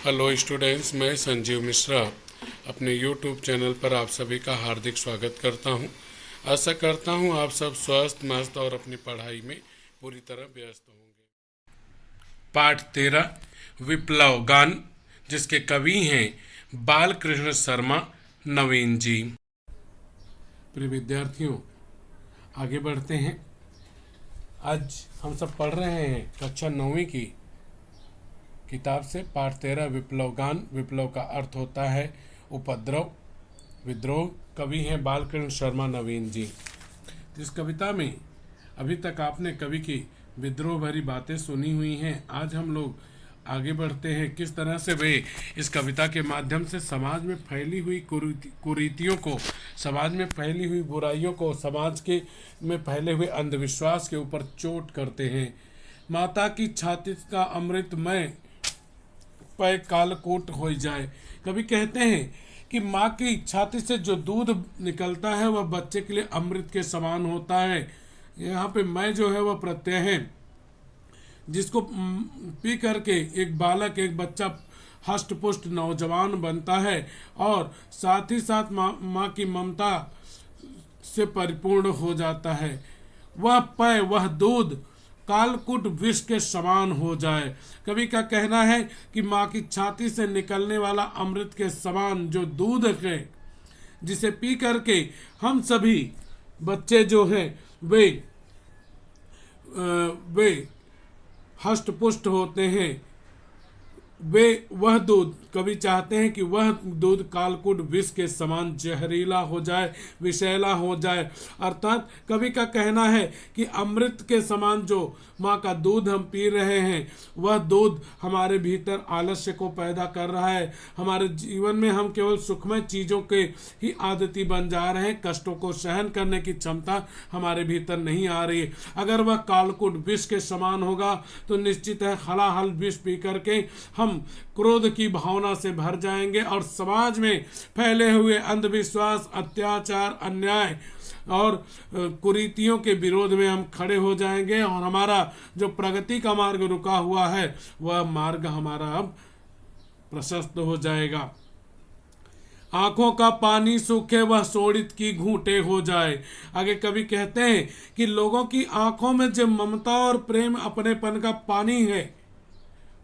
Hello students, मैं संजीव मिश्रा अपने YouTube channel पर आप सभी का हार्दिक स्वागत करता हूं। आशा करता हूं आप सब स्वस्थ मस्त और अपनी पढ़ाई में पूरी तरह व्यस्त होंगे। पाठ 13 विप्लव गान, जिसके कवि हैं बालकृष्ण शर्मा नवीन जी। प्रिय विद्यार्थियों, आगे बढ़ते हैं। आज हम सब पढ़ रहे हैं कक्षा 9वीं की किताब से पाठ 13 विप्लव गान। विप्लव का अर्थ होता है उपद्रव, विद्रोह। कवि हैं बालकृष्ण शर्मा नवीन जी। इस कविता में अभी तक आपने कवि की विद्रोह भरी बातें सुनी हुई हैं। आज हम लोग आगे बढ़ते हैं किस तरह से वे इस कविता के माध्यम से समाज में फैली हुई कुरीतियों को, समाज में फैली हुई बुराइयों को, समाज के में फैले हुए अंधविश्वास के ऊपर चोट करते हैं। माता की छाती का अमृतमय पय कालकूट हो जाए। कभी कहते हैं कि माँ की छाती से जो दूध निकलता है वह बच्चे के लिए अमृत के समान होता है। यहाँ पे मैं जो है वह प्रत्यय है, जिसको पी करके एक बालक, एक बच्चा हष्ट पुष्ट नौजवान बनता है और साथ ही साथ माँ की ममता से परिपूर्ण हो जाता है। वह पय, वह दूध कालकूट विष के समान हो जाए। कवि का कहना है कि माँ की छाती से निकलने वाला अमृत के समान जो दूध है, जिसे पी करके हम सभी बच्चे जो हैं वे हष्ट पुष्ट होते हैं। वह दूध, कवि चाहते हैं कि वह दूध कालकूट विष के समान जहरीला हो जाए, विषैला हो जाए। अर्थात कवि का कहना है कि अमृत के समान जो माँ का दूध हम पी रहे हैं, वह दूध हमारे भीतर आलस्य को पैदा कर रहा है। हमारे जीवन में हम केवल सुखमय चीज़ों के ही आदती बन जा रहे हैं। कष्टों को सहन करने की क्षमता हमारे भीतर नहीं आ रही है। अगर वह कालकूट विष के समान होगा तो निश्चित है हलाहल विष पी करके हम क्रोध की भावना से भर जाएंगे और समाज में फैले हुए अंधविश्वास, अत्याचार, अन्याय और कुरीतियों के विरोध में हम खड़े हो जाएंगे और हमारा जो प्रगति का मार्ग रुका हुआ है वह मार्ग हमारा अब प्रशस्त हो जाएगा। आंखों का पानी सूखे वह शोणित की घूंटे हो जाए। आगे कवि कहते हैं कि लोगों की आंखों में जो ममता और प्रेम, अपनेपन का पानी है,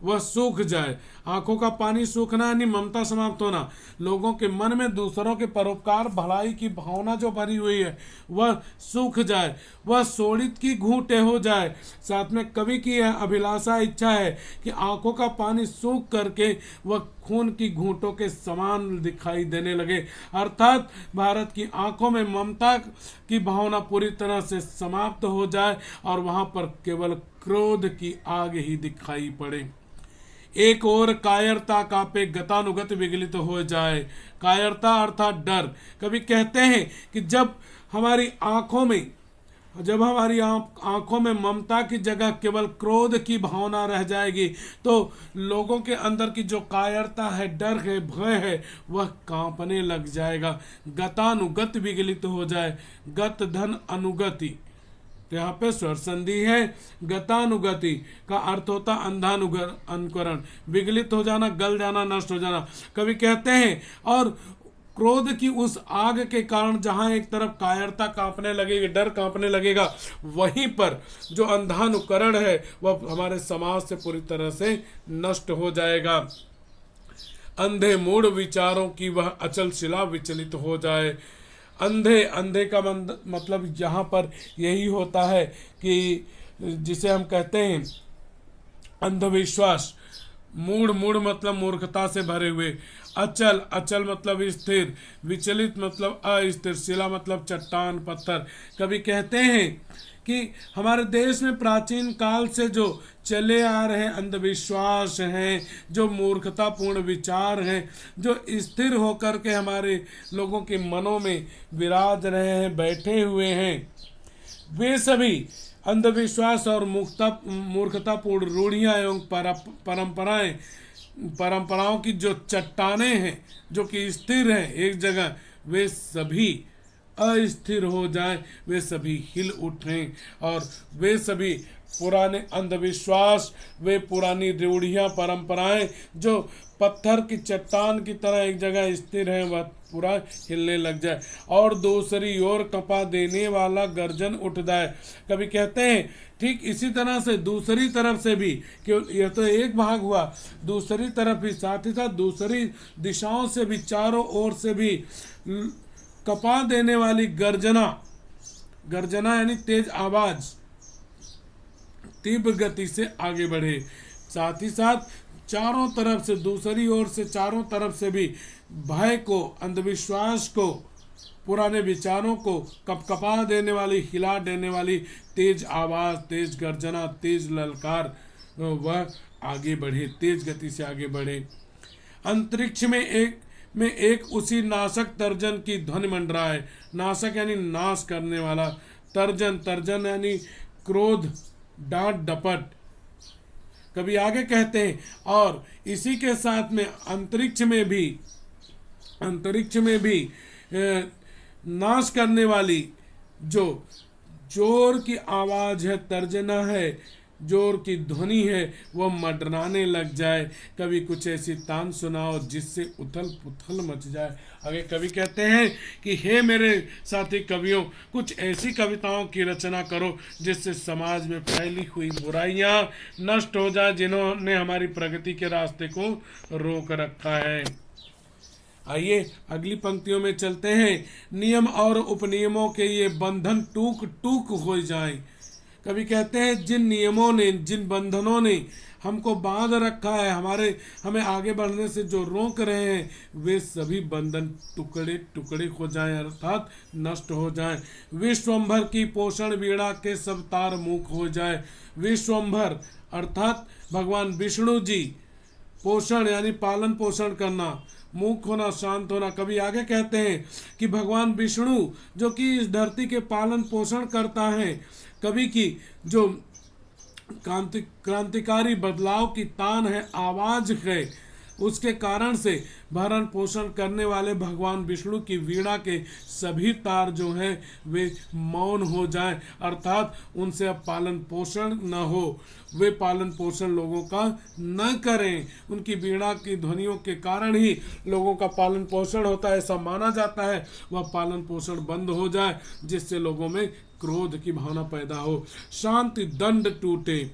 वह सूख जाए। आंखों का पानी सूखना यानी ममता समाप्त होना। लोगों के मन में दूसरों के परोपकार, भलाई की भावना जो भरी हुई है वह सूख जाए, वह शोणित की घूंटे हो जाए। साथ में कवि की यह अभिलाषा, इच्छा है कि आंखों का पानी सूख करके वह खून की घूंटों के समान दिखाई देने लगे। अर्थात भारत की आंखों में ममता की भावना पूरी तरह से समाप्त हो जाए और वहां पर केवल क्रोध की आग ही दिखाई पड़े। एक और कायरता कापे गतानुगत विगलित हो जाए। कायरता अर्थात डर। कभी कहते हैं कि जब हमारी आंखों में ममता की जगह केवल क्रोध की भावना रह जाएगी तो लोगों के अंदर की जो कायरता है, डर है, भय है, वह कांपने लग जाएगा। गतानुगत विगलित हो जाए। गत धन अनुगति, तो यहाँ पे स्वर संधि है। गतानुगति का अर्थ होता अनुकरण, विगलित हो जाना, गल जाना, नष्ट हो जाना। कवि कहते हैं और क्रोध की उस आग के कारण जहां एक तरफ कायरता कांपने लगेगी, डर कांपने लगेगा, वहीं पर जो अंधानुकरण है वह हमारे समाज से पूरी तरह से नष्ट हो जाएगा। अंधे मूढ़ विचारों की वह अचल शिला विचलित हो जाए। अंधे का मतलब यहाँ पर यही होता है कि जिसे हम कहते हैं अंधविश्वास। मूढ़ मतलब मूर्खता से भरे हुए। अचल मतलब स्थिर, विचलित मतलब अस्थिर, शिला मतलब चट्टान, पत्थर। कभी कहते हैं कि हमारे देश में प्राचीन काल से जो चले आ रहे अंधविश्वास हैं, जो मूर्खतापूर्ण विचार हैं, जो स्थिर होकर के हमारे लोगों के मनों में विराज रहे हैं, बैठे हुए हैं, वे सभी अंधविश्वास और मूर्खतापूर्ण रूढ़ियाँ एवं परंपराओं की जो चट्टानें हैं, जो कि स्थिर हैं एक जगह, वे सभी अस्थिर हो जाएं, वे सभी हिल उठें और वे सभी पुराने अंधविश्वास, वे पुरानी रूढ़ियां परंपराएं जो पत्थर की चट्टान की तरह एक जगह स्थिर है, वह पूरा हिलने लग जाए और दूसरी ओर कंपा देने वाला गर्जन उठ जाए। कभी कहते हैं ठीक इसी तरह से दूसरी तरफ से भी, कि यह तो एक भाग हुआ, दूसरी तरफ भी साथ ही साथ दूसरी दिशाओं से भी, चारों ओर से भी कपा देने वाली गर्जना, गर्जना यानी तेज आवाज तीव्र गति से आगे बढ़े। साथ ही साथ चारों तरफ से, दूसरी ओर से चारों तरफ से भी भय को, अंधविश्वास को, पुराने विचारों को कपकपा देने वाली, हिला देने वाली तेज आवाज, तेज गर्जना, तेज ललकार वह आगे बढ़े, तेज गति से आगे बढ़े। अंतरिक्ष में एक उसी नाशक तर्जन की ध्वनि मंडराए। नाशक यानी नाश करने वाला, तर्जन, तर्जन यानी क्रोध, डांट डपट। कभी आगे कहते हैं और इसी के साथ में अंतरिक्ष में भी नाश करने वाली जो जोर की आवाज है, तर्जना है, जोर की ध्वनि है, वह मंडराने लग जाए। कभी कुछ ऐसी तान सुनाओ जिससे उथल पुथल मच जाए। आगे कवि कहते हैं कि हे मेरे साथी कवियों, कुछ ऐसी कविताओं की रचना करो जिससे समाज में फैली हुई बुराइयां नष्ट हो जाए, जिन्होंने हमारी प्रगति के रास्ते को रोक रखा है। आइए अगली पंक्तियों में चलते हैं। नियम और उपनियमों के ये बंधन टूक टूक हो जाएं। कभी कहते हैं जिन नियमों ने, जिन बंधनों ने हमको बांध रखा है, हमें आगे बढ़ने से जो रोक रहे हैं, वे सभी बंधन टुकड़े टुकड़े हो जाएं, अर्थात नष्ट हो जाएं। विश्वंभर की पोषण वीणा के सब तार मूक हो जाए। विश्वंभर अर्थात भगवान विष्णु जी, पोषण यानी पालन पोषण करना, मूक होना, शांत होना। कभी आगे कहते हैं कि भगवान विष्णु जो कि इस धरती के पालन पोषण करता है, कभी की जो क्रांतिकारी बदलाव की तान है, आवाज है, उसके कारण से भरण पोषण करने वाले भगवान विष्णु की वीणा के सभी तार जो हैं वे मौन हो जाएं, अर्थात उनसे अब पालन पोषण न हो, वे पालन पोषण लोगों का न करें। उनकी वीणा की ध्वनियों के कारण ही लोगों का पालन पोषण होता है, ऐसा माना जाता है। वह पालन पोषण बंद हो जाए जिससे लोगों में क्रोध की भावना पैदा हो। शांति दंड टूटे,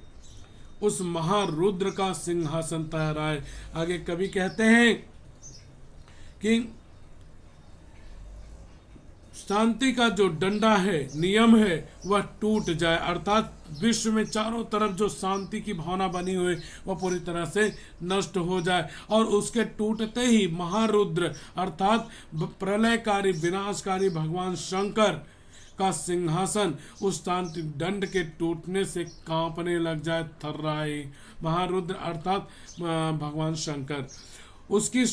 उस महारुद्र का सिंहासन तहराए। आगे कवि कहते हैं कि शांति का जो डंडा है, नियम है, वह टूट जाए, अर्थात विश्व में चारों तरफ जो शांति की भावना बनी हुई वह पूरी तरह से नष्ट हो जाए। और उसके टूटते ही महारुद्र अर्थात प्रलयकारी, विनाशकारी भगवान शंकर का सिंहासन उस शांति दंड के टूटने से कांपने लग जाए, थर्राए। महारुद्र अर्थात भगवान शंकर, उसकी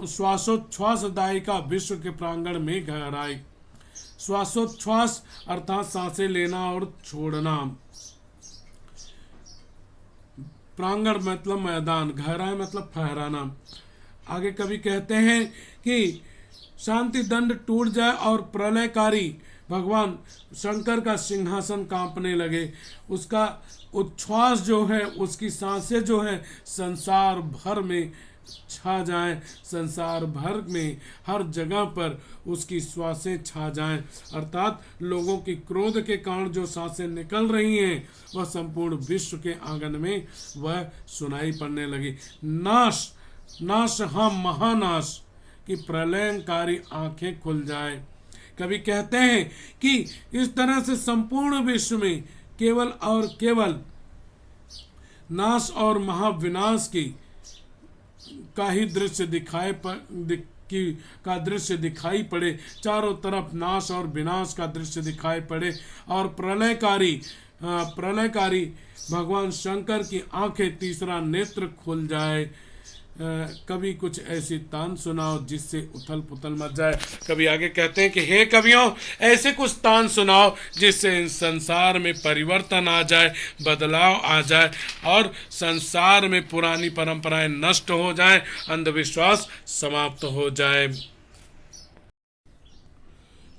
श्वासोच्छ्वासदायिका विश्व के प्रांगण में गहराई। श्वासोच्छ्वास अर्थात सांसें लेना और छोड़ना, प्रांगण मतलब मैदान, गहराई मतलब फहराना। आगे कवि कहते हैं कि शांति दंड टूट जाए और प्रलयकारी भगवान शंकर का सिंहासन कांपने लगे, उसका उच्छ्वास जो है, उसकी सांसें जो है संसार भर में छा जाएं, संसार भर में हर जगह पर उसकी श्वासें छा जाएं, अर्थात लोगों की क्रोध के कारण जो सांसें निकल रही हैं वह संपूर्ण विश्व के आंगन में वह सुनाई पड़ने लगी। नाश, नाश हाँ महानाश की प्रलयंकारी आंखें खुल जाए। कवि कहते हैं कि इस तरह से संपूर्ण विश्व में केवल और केवल नाश और महाविनाश का ही दृश्य दिखाई पड़े, चारों तरफ नाश और विनाश का दृश्य दिखाई पड़े और प्रलयकारी भगवान शंकर की आंखें, तीसरा नेत्र खुल जाए। कभी कुछ ऐसी तान सुनाओ जिससे उथल पुथल मच जाए। कभी आगे कहते हैं कि हे कवियों, ऐसे कुछ तान सुनाओ जिससे इन संसार में परिवर्तन आ जाए, बदलाव आ जाए और संसार में पुरानी परंपराएं नष्ट हो जाएं, अंधविश्वास समाप्त हो जाए।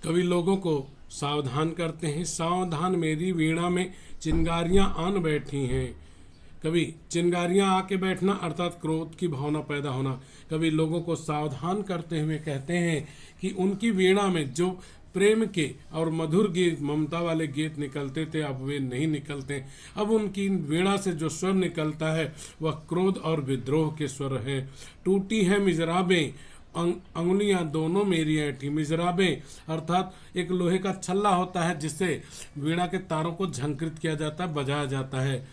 कवि लोगों को सावधान करते हैं। सावधान मेरी वीणा में चिंगारियां आन बैठी हैं। कभी चिंगारियां आके बैठना अर्थात क्रोध की भावना पैदा होना। कभी लोगों को सावधान करते हुए कहते हैं कि उनकी वीणा में जो प्रेम के और मधुर गीत, ममता वाले गीत निकलते थे, अब वे नहीं निकलते। अब उनकी वीणा से जो स्वर निकलता है वह क्रोध और विद्रोह के स्वर हैं। टूटी है मिजराबें, अंगुलियां दोनों मेरी ऐठी। मिजराबें अर्थात एक लोहे का छल्ला होता है जिससे वीणा के तारों को झंकृत किया जाता है, बजाया जाता है।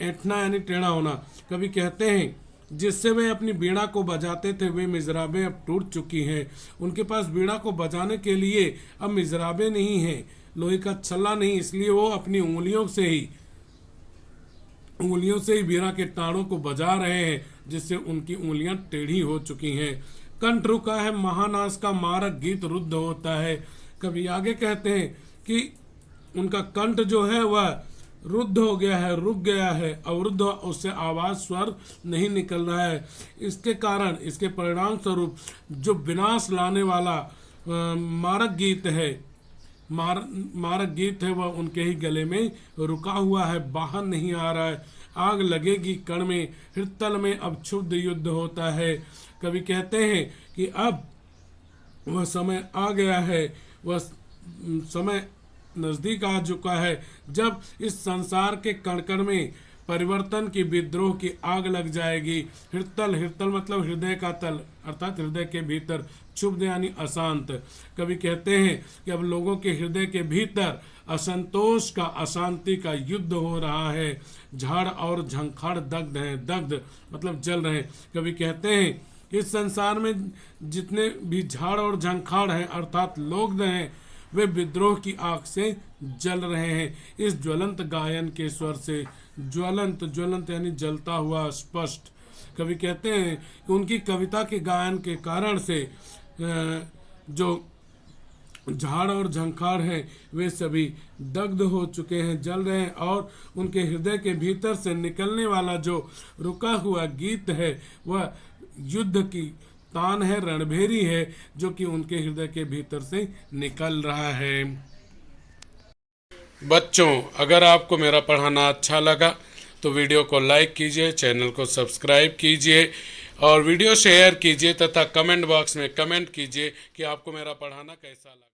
ऐठना यानी टेढ़ा होना। कभी कहते हैं जिससे वे अपनी वीणा को बजाते थे वे मिजराबें अब टूट चुकी हैं। उनके पास वीणा को बजाने के लिए अब मिजराबें नहीं हैं, लोहे का छल्ला नहीं, इसलिए वो अपनी उंगलियों से ही वीणा के तारों को बजा रहे हैं, जिससे उनकी उंगलियां टेढ़ी हो चुकी हैं। कंठ रुका है महानास का, मारक गीत रुद्ध होता है। कभी आगे कहते हैं कि उनका कंठ जो है वह रुद्ध हो गया है, रुक गया है, अवरुद्ध, उससे आवाज स्वर नहीं निकल रहा है। इसके कारण, इसके परिणाम स्वरूप जो विनाश लाने वाला मारक गीत है, मारक गीत है, वह उनके ही गले में रुका हुआ है, बाहर नहीं आ रहा है। आग लगेगी कण में, हृतल में अब क्षुब्ध युद्ध होता है। कभी कहते हैं कि अब वह समय आ गया है, वह समय नजदीक आ चुका है जब इस संसार के कण कण में परिवर्तन की, विद्रोह की आग लग जाएगी। हृतल, हृतल मतलब हृदय का तल, अर्थात हृदय के भीतर, क्षुब्ध यानी अशांत। कभी कहते हैं कि अब लोगों के हृदय के भीतर असंतोष का, अशांति का युद्ध हो रहा है। झाड़ और झंखाड़ दग्ध हैं, दग्ध मतलब जल रहे हैं। कभी कहते हैं इस संसार में जितने भी झाड़ और झंखाड़ हैं अर्थात लोग हैं, वे विद्रोह की आग से जल रहे हैं। इस ज्वलंत गायन के स्वर से, ज्वलंत, ज्वलंत यानी जलता हुआ, स्पष्ट। कभी कहते हैं कि उनकी कविता के गायन के कारण से जो झाड़ और झंखाड़ हैं वे सभी दग्ध हो चुके हैं, जल रहे हैं, और उनके हृदय के भीतर से निकलने वाला जो रुका हुआ गीत है वह युद्ध की तान है, रणभेरी है, जो कि उनके हृदय के भीतर से निकल रहा है। बच्चों, अगर आपको मेरा पढ़ाना अच्छा लगा तो वीडियो को लाइक कीजिए, चैनल को सब्सक्राइब कीजिए और वीडियो शेयर कीजिए तथा कमेंट बॉक्स में कमेंट कीजिए कि आपको मेरा पढ़ाना कैसा लगा।